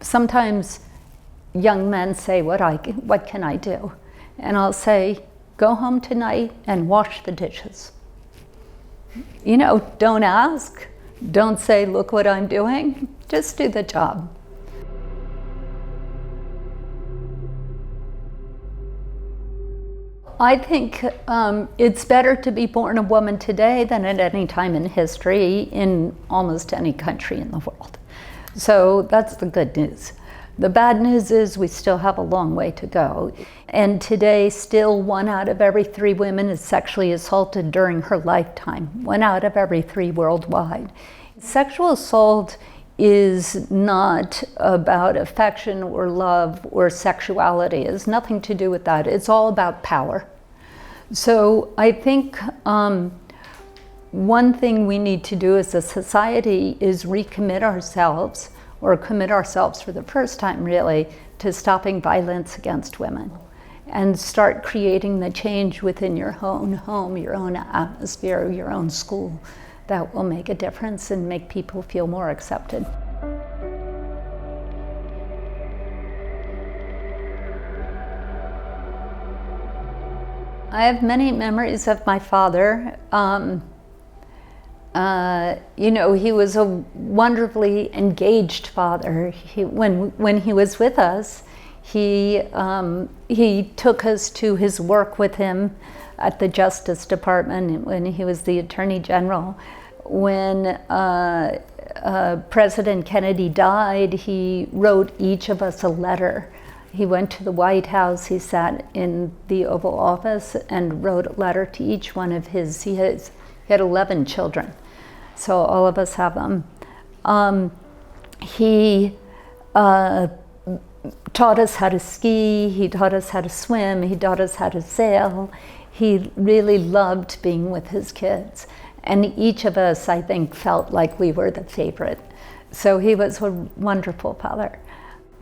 sometimes young men say, what can I do? And I'll say, go home tonight and wash the dishes. You know, don't ask. Don't say, look what I'm doing. Just do the job. I think it's better to be born a woman today than at any time in history in almost any country in the world. So that's the good news. The bad news is we still have a long way to go. And today, still 1 out of every 3 women is sexually assaulted during her lifetime. 1 out of every 3 worldwide. Sexual assault is not about affection or love or sexuality. It has nothing to do with that. It's all about power. So I think one thing we need to do as a society is recommit ourselves, or commit ourselves for the first time really, to stopping violence against women and start creating the change within your own home, your own atmosphere, your own school that will make a difference and make people feel more accepted. I have many memories of my father. You know, he was a wonderfully engaged father. When he was with us, he took us to his work with him at the Justice Department when he was the Attorney General. When President Kennedy died, he wrote each of us a letter. He went to the White House, he sat in the Oval Office and wrote a letter to each one of his, he had 11 children, so all of us have them. He taught us how to ski, he taught us how to swim, he taught us how to sail. He really loved being with his kids. And each of us, I think, felt like we were the favorite. So he was a wonderful father.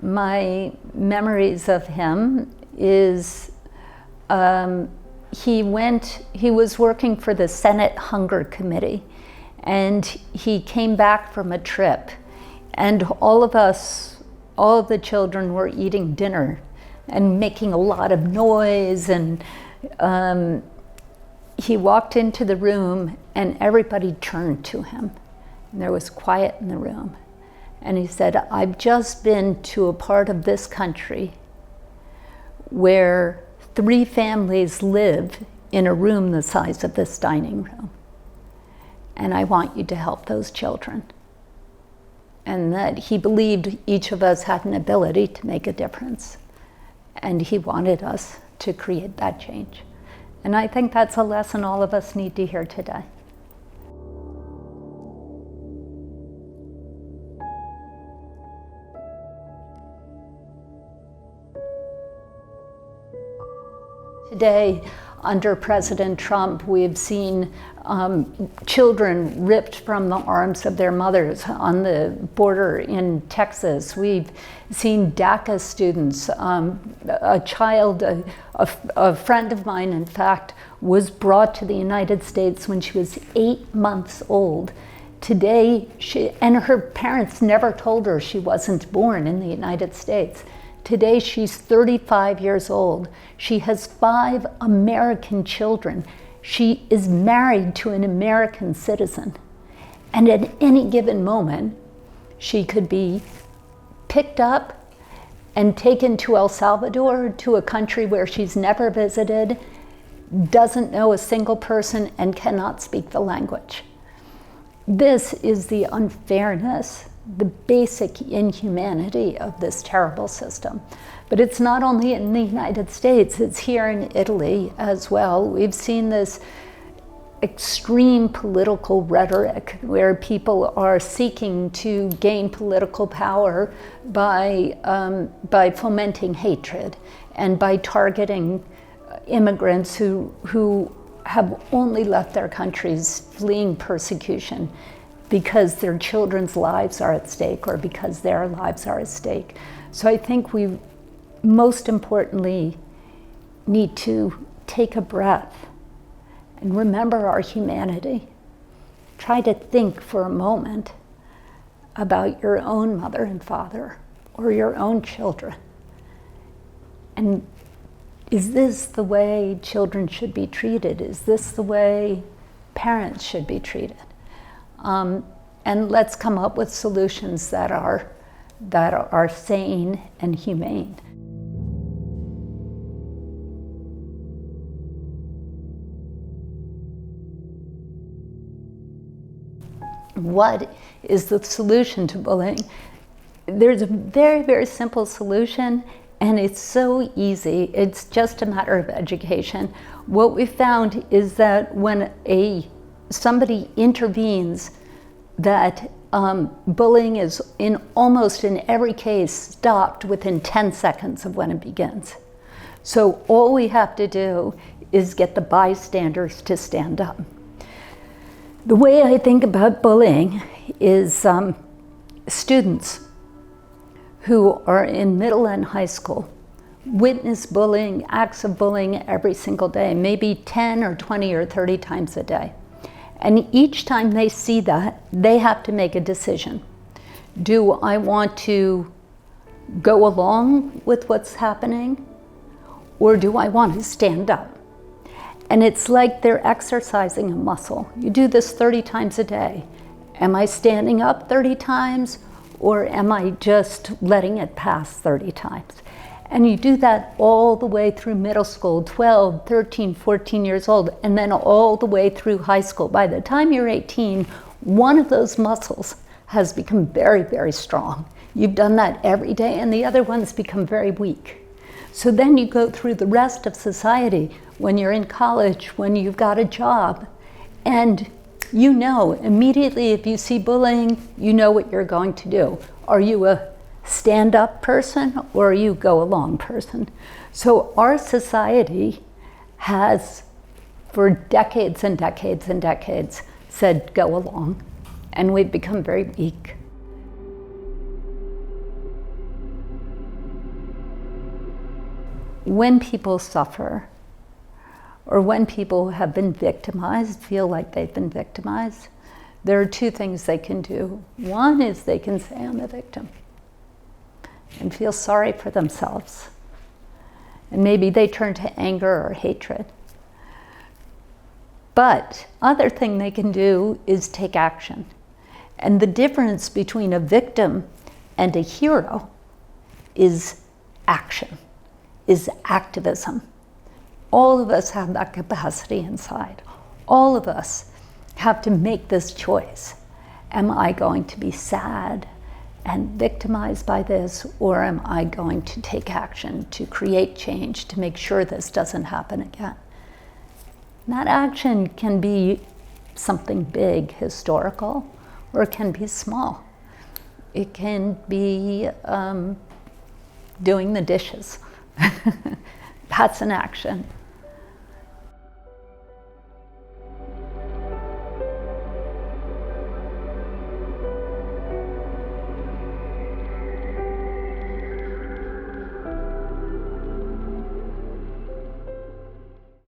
My memories of him is he was working for the Senate Hunger Committee, and he came back from a trip, and all of the children were eating dinner and making a lot of noise, and he walked into the room and everybody turned to him, and there was quiet in the room. And he said, I've just been to a part of this country where 3 families live in a room the size of this dining room. And I want you to help those children. And that he believed each of us had an ability to make a difference. And he wanted us to create that change. And I think that's a lesson all of us need to hear today. Today, under President Trump, we've seen children ripped from the arms of their mothers on the border in Texas. We've seen DACA students. A friend of mine, in fact, was brought to the United States when she was 8 months old. Today, and her parents never told her she wasn't born in the United States. Today, she's 35 years old. She has 5 American children. She is married to an American citizen. And at any given moment, she could be picked up and taken to El Salvador, to a country where she's never visited, doesn't know a single person, and cannot speak the language. This is the unfairness, the basic inhumanity of this terrible system. But it's not only in the United States, it's here in Italy as well. We've seen this extreme political rhetoric where people are seeking to gain political power by fomenting hatred and by targeting immigrants who have only left their countries fleeing persecution because their children's lives are at stake or because their lives are at stake. So I think we most importantly need to take a breath and remember our humanity. Try to think for a moment about your own mother and father, or your own children? And is this the way children should be treated? Is this the way parents should be treated? And let's come up with solutions that are sane and humane. What is the solution to bullying? There's a very, very simple solution, and it's so easy. It's just a matter of education. What we found is that when somebody intervenes, that bullying is almost in every case stopped within 10 seconds of when it begins. So all we have to do is get the bystanders to stand up. The way I think about bullying is students who are in middle and high school witness bullying, acts of bullying every single day, maybe 10 or 20 or 30 times a day. And each time they see that, they have to make a decision. Do I want to go along with what's happening, or do I want to stand up? And it's like they're exercising a muscle. You do this 30 times a day. Am I standing up 30 times, or am I just letting it pass 30 times? And you do that all the way through middle school, 12, 13, 14 years old, and then all the way through high school. By the time you're 18, one of those muscles has become very, very strong. You've done that every day, and the other ones become very weak. So then you go through the rest of society, when you're in college, when you've got a job, and you know immediately if you see bullying, you know what you're going to do. Are you a stand-up person, or are you go-along person? So our society has, for decades and decades and decades, said go along, and we've become very weak. When people suffer, or when people have been victimized, feel like they've been victimized, there are two things they can do. One is they can say, I'm a victim, and feel sorry for themselves. And maybe they turn to anger or hatred. But other thing they can do is take action. And the difference between a victim and a hero is action, is activism. All of us have that capacity inside. All of us have to make this choice. Am I going to be sad and victimized by this, or am I going to take action to create change, to make sure this doesn't happen again? And that action can be something big, historical, or it can be small. It can be doing the dishes. That's an action.